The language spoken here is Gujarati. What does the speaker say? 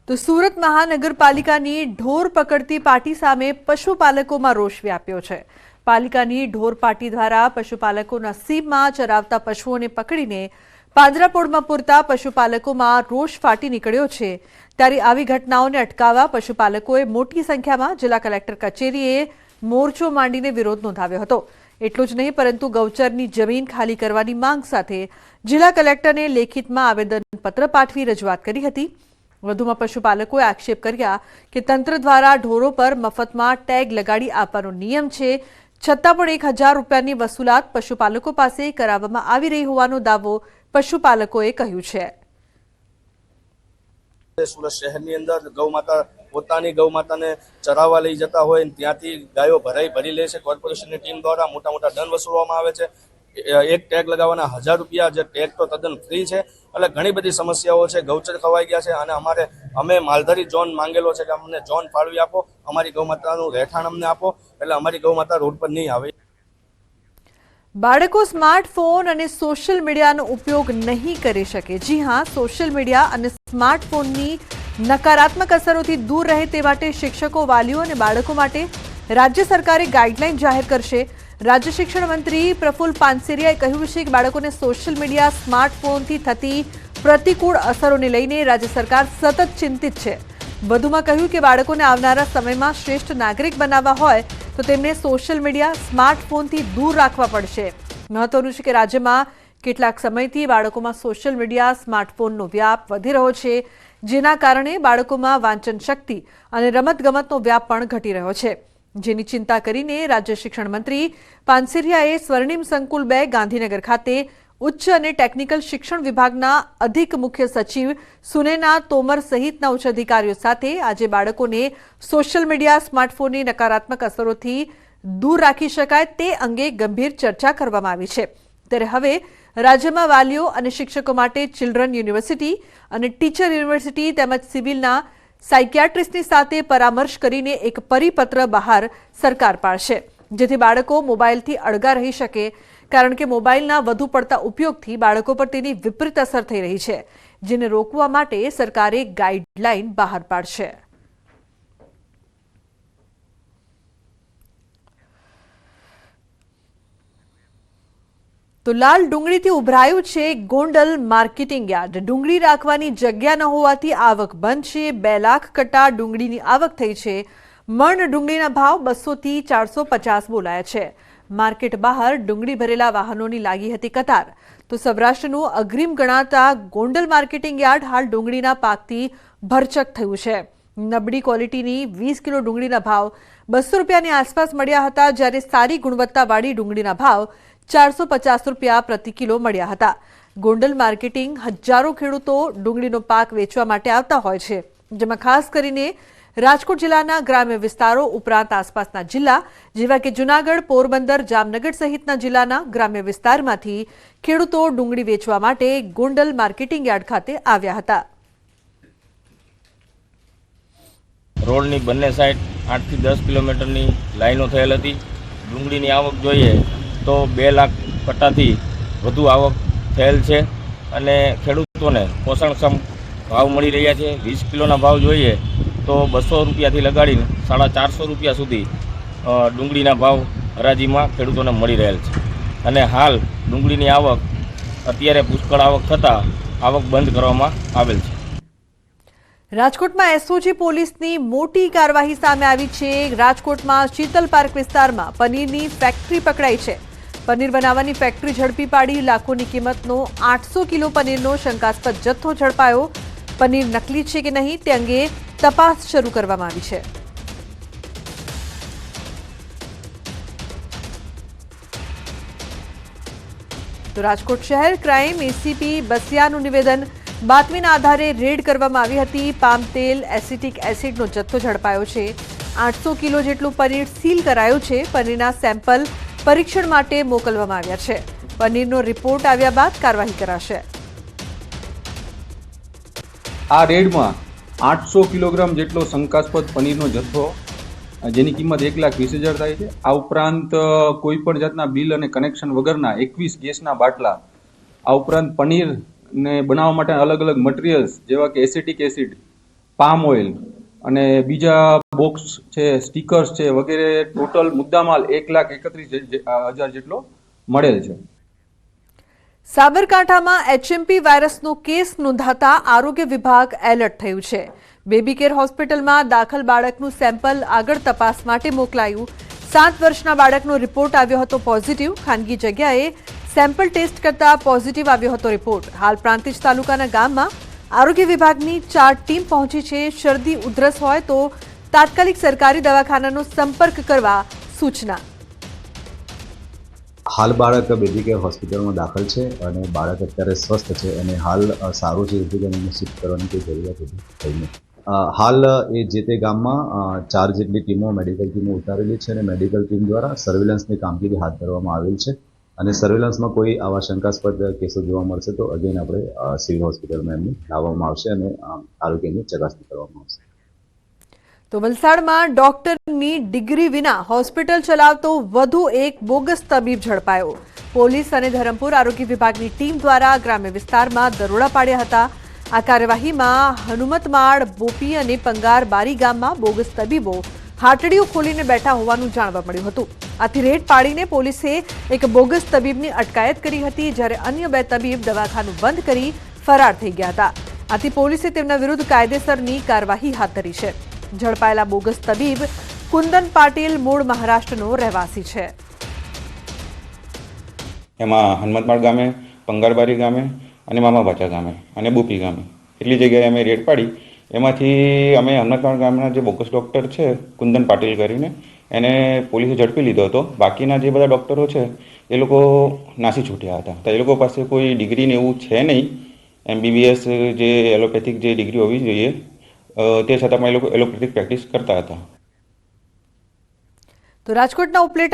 તો સુરત મહાનગરપાલિકાની ઢોર પકડતી પાર્ટી સામે પશુપાલકોમાં રોષ વ્યાપ્યો છે। પાલિકાની ઢોર પાર્ટી દ્વારા પશુપાલકોના સીમમાં ચરાવતા પશુઓને પકડીને પાંજરાપોળમાં પૂરતા પશુપાલકોમાં રોષ ફાટી નીકળ્યો છે। ત્યારે આવી ઘટનાઓને અટકાવવા પશુપાલકોએ મોટી સંખ્યામાં જિલ્લા કલેક્ટર કચેરીએ મોરચો માંડીને વિરોધ નોંધાવ્યો હતો। એટલું જ નહીં પરંતુ ગૌચરની જમીન ખાલી કરવાની માંગ સાથે જિલ્લા કલેક્ટરને લેખિતમાં આવેદનપત્ર પાઠવી રજૂઆત કરી હતી। વધુમાં પશુપાલકોએ આક્ષેપ કર્યા કે તંત્ર દ્વારા ઢોરો પર મફતમાં ટેગ લગાડી આપવાનો નિયમ છે, છતાં પણ 1000 રૂપિયાની વસૂલાત પશુપાલકો પાસે કરાવવામાં આવી રહી હોવાનો દાવો પશુપાલકોએ કર્યો છે। સુરત શહેરની અંદર ગૌમાતા પોતાની ગૌમાતાને ચરાવવા લઈ જતા હોય ત્યાંથી ગાયો ભરી લે છે। કોર્પોરેશનની ટીમ દ્વારા મોટા મોટા દંડ વસૂલવામાં આવે છે। એક ટેગ લગાવવાના 1000 રૂપિયા, જે ટેગ તો તદ્દન ફ્રી છે। એટલે ઘણી બધી સમસ્યાઓ છે। ગૌચર ખવાઈ ગયા છે અને અમે માલધારી ઝોન માંગેલો છે કે અમને ઝોન ફાળવી આપો, અમારી ગૌમાતાનું રહેઠાણ અમને આપો, એટલે અમારી ગૌમાતા રોડ પર નહીં આવે। બાળકો સ્માર્ટફોન અને સોશિયલ મીડિયાનો ઉપયોગ નહીં કરી શકે। જી હા, સોશિયલ મીડિયા અને સ્માર્ટફોનની નકારાત્મક અસરોથી દૂર રહે તે માટે શિક્ષકો, વાલીઓ અને બાળકો માટે રાજ્ય સરકારે ગાઈડલાઈન જાહેર કરશે। રાજ્ય શિક્ષણ મંત્રી પ્રફુલ પાનસેરિયાએ કહ્યું છે કે બાળકોને સોશિયલ મીડિયા, સ્માર્ટફોનથી થતી પ્રતિકૂળ અસરોને લઈને રાજ્ય સરકાર સતત ચિંતિત છે। વધુમાં કહ્યું કે બાળકોને આવનારા સમયમાં શ્રેષ્ઠ નાગરિક બનાવવા હોય તો તેમને સોશિયલ મીડિયા, સ્માર્ટફોનથી દૂર રાખવા પડશે। મહત્વનું છે કે રાજ્યમાં કેટલાક સમયથી બાળકોમાં સોશિયલ મીડિયા, સ્માર્ટફોનનો વ્યાપ વધી રહ્યો છે, જેના કારણે બાળકોમાં વાંચન શક્તિ અને રમતગમતનો વ્યાપ પણ ઘટી રહ્યો છે, જેની ચિંતા કરીને રાજ્ય શિક્ષણ મંત્રી પાનસેરિયાએ સ્વર્ણિમ સંકુલ 2 ગાંધીનગર ખાતે ઉચ્ચ અને ટેકનિકલ શિક્ષણ વિભાગના અધિક મુખ્ય સચિવ સુનેના તોમર સહિતના ઉચ્ચ અધિકારીઓ સાથે આજે બાળકોને સોશિયલ મીડિયા, સ્માર્ટફોનની નકારાત્મક અસરોથી દૂર રાખી શકાય તે અંગે ગંભીર ચર્ચા કરવામાં આવી છે। ત્યારે હવે રાજ્યમાં વાલીઓ અને શિક્ષકો માટે ચિલ્ડ્રન યુનિવર્સિટી અને ટીચર યુનિવર્સિટી તેમજ સિવિલના સાયકિયાટ્રિસ્ટની સાથે પરામર્શ કરીને એક પરિપત્ર બહાર સરકાર પાડશે, જેથી બાળકો મોબાઈલથી અળગા રહી શકે। કારણ કે મોબાઈલના વધુ પડતા ઉપયોગથી બાળકો પર તેની વિપરીત અસર થઈ રહી છે, જેને રોકવા માટે સરકારે ગાઈડલાઈન બહાર પાડશે। તો લાલ ડુંગળીથી ઉભરાયું છે ગોંડલ માર્કેટિંગ યાર્ડ। ડુંગળી રાખવાની જગ્યા ન હોવાથી આવક બંધ છે। 2 લાખ કટ્ટા ડુંગળીની આવક થઈ છે। મણ ડુંગળીના ભાવ 200 થી 450 બોલાયા છે। માર્કેટ બહાર ડુંગળી ભરેલા વાહનોની લાગી હતી કતાર। તો સૌરાષ્ટ્રનું અગ્રીમ ગણાતા ગોંડલ માર્કેટિંગ યાર્ડ હાલ ડુંગળીના પાકથી ભરચક થયું છે। નબળી ક્વોલિટીની 20 કિલો ડુંગળીના ભાવ 200 રૂપિયાની આસપાસ મળ્યા હતા, જ્યારે સારી ગુણવત્તાવાળી ડુંગળીના ભાવ 450 રૂપિયા પ્રતિ કિલો મળ્યા હતા। ગોંડલ માર્કેટિંગ હજારો ખેડૂતો ડુંગળીનો પાક વેચવા માટે આવતા હોય છે, જેમાં ખાસ કરીને રાજકોટ જિલ્લાના ગ્રામ્ય વિસ્તારો ઉપરાંત આસપાસના જિલ્લા જેવા કે જૂનાગઢ, પોરબંદર, જામનગર સહિતના જિલ્લાના ગ્રામ્ય વિસ્તારમાંથી ખેડૂતો ડુંગળી વેચવા માટે ગોંડલ માર્કેટિંગ યાર્ડ ખાતે આવ્યા હતા। રોડની બંને સાઈડ 8 થી 10 કિલોમીટરની લાઈનો થયેલ હતી। ડુંગળીની આવક જોઈએ તો 2 લાખ કટ્ટાથી વધુ આવક થયેલ છે અને ખેડૂતોને પોષણક્ષમ ભાવ મળી રહ્યા છે। 20 કિલોના ભાવ જોઈએ તો 200 રૂપિયાથી લગાડીને 450 રૂપિયા સુધી ડુંગળીના ભાવ હરાજીમાં ખેડૂતોને મળી રહેલ છે અને હાલ ડુંગળીની આવક અત્યારે પુષ્કળ આવક થતાં આવક બંધ કરવામાં આવેલ છે। રાજકોટમાં એસઓજી પોલીસની મોટી કાર્યવાહી સામે આવી છે। રાજકોટમાં શીતલ પાર્ક વિસ્તારમાં પનીરની ફેક્ટરી પકડાઈ છે। પનીર બનાવવાની ફેક્ટરી ઝડપી પાડી લાખોની કિંમતનો 800 કિલો પનીરનો શંકાસ્પદ જથ્થો ઝડપાયો। પનીર નકલી છે કે નહીં તે અંગે તપાસ શરૂ કરવામાં આવી છે। તો રાજકોટ શહેર ક્રાઇમ એસીપી બસિયાનું નિવેદન। બાતમીના આધારે રેડ કરવામાં આવી હતી। પામ તેલ, એસિટિક એસિડનો જથ્થો ઝડપાયો છે। 800 કિલો જેટલું પનીર સીલ કરાયું છે। પનીરના સેમ્પલ પરીક્ષણ માટે મોકલવામાં આવ્યા છે। પનીરનો રિપોર્ટ આવ્યા બાદ કાર્યવાહી કરાશે। આ રેડમાં 800 કિલોગ્રામ જેટલો શંકાસ્પદ પનીરનો જથ્થો, જેની કિંમત 1,20,000 થાય છે। આ ઉપરાંત કોઈ પણ જાતના બિલ અને કનેક્શન વગરના 21 ગેસના બાટલા, આ ઉપરાંત પનીરને બનાવવા માટે અલગ અલગ મટીરિયલ્સ જેવા કે એસિટિક એસિડ, પામ ઓઇલ અને બીજા બોક્સ છે, સ્ટીકર્સ છે વગેરે ટોટલ મુદ્દામાલ 1,31,000 જેટલો મળેલ છે. સાબરકાંઠામાં HMP વાયરસનો કેસ નોંધાતા આરોગ્ય વિભાગ એલર્ટ થયું છે. બેબી કેર હોસ્પિટલમાં દાખલ બાળકનું સેમ્પલ આગળ તપાસ માટે મોકલાયું. 7 વર્ષના બાળકનો રિપોર્ટ આવ્યો હતો પોઝિટિવ. ખાનગી જગ્યાએ સેમ્પલ ટેસ્ટ કરતા પોઝિટિવ આવ્યો હતો રિપોર્ટ. હાલ પ્રાંતિજ તાલુકાના ગામમાં આરોગ્ય વિભાગની 4 ટીમ પહોંચી છે. શરદી ઉધરસ હોય તો તાત્કાલિક સરકારી દવાખાનાનો સંપર્ક કરવા સૂચના. હાલ બાળક બેબી કેર હોસ્પિટલમાં દાખલ છે અને બાળક અત્યારે સ્વસ્થ છે અને હાલ સારું છે, જેથી કરીને શિફ્ટ કરવાની કોઈ જરૂરિયાત ઊભી થઈ નથી. હાલ એ જે તે ગામમાં 4 જેટલી ટીમો, મેડિકલ ટીમો ઉતારેલી છે અને મેડિકલ ટીમ દ્વારા સર્વેલન્સની કામગીરી હાથ ધરવામાં આવેલ છે અને સર્વેલન્સમાં કોઈ આવા શંકાસ્પદ કેસો જોવા મળશે તો અગેન આપણે સિવિલ હોસ્પિટલમાં એમને લાવવામાં આવશે અને આરોગ્યની ચકાસણી કરવામાં આવશે. તો વલસાડમાં ડોક્ટરની ડિગ્રી વિના હોસ્પિટલ ચલાવતો વધુ એક બોગસ તબીબ ઝડપાયો. પોલીસ અને ધરમપુર આરોગ્ય વિભાગની ટીમ દ્વારા ગ્રામ્ય વિસ્તારમાં દરોડા પાડ્યા હતા. આ કાર્યવાહીમાં હનુમતમાળ, બોપી અને પંગાર બારી ગામમાં બોગસ તબીબો હાટડીઓ ખોલીને બેઠા હોવાનું જાણવા મળ્યું હતું. આથી રેડ પાડીને પોલીસે એક બોગસ તબીબની અટકાયત કરી હતી, જ્યારે અન્ય 2 તબીબ દવાખાનું બંધ કરી ફરાર થઈ ગયા હતા. આથી પોલીસે તેમના વિરુદ્ધ કાયદેસરની કાર્યવાહી હાથ ધરી છે. ઝડપાયેલા બોગસ તબીબ કુંદન પાટીલ મૂળ મહારાષ્ટ્રનો રહેવાસી છે. એમાં હનુમતમાળ ગામે, પંગારબારી ગામે અને મામાભાચા ગામે અને બોપી ગામે એટલી જગ્યાએ અમે રેડ પાડી. એમાંથી અમે હનુમતમાળ ગામના જે બોગસ ડૉક્ટર છે કુંદન પાટીલ કરીને એને પોલીસે ઝડપી લીધો હતો. બાકીના જે બધા ડૉક્ટરો છે એ લોકો નાસી છૂટ્યા હતા. તો એ લોકો પાસે કોઈ ડિગ્રી ને એવું છે નહીં. MBBS જે એલોપેથિક જે ડિગ્રી હોવી જોઈએ તે છતાં પણ એ લોકો એલોપેથિક પ્રેક્ટિસ કરતા હતા. તો રાજકોટના ઉપલેટા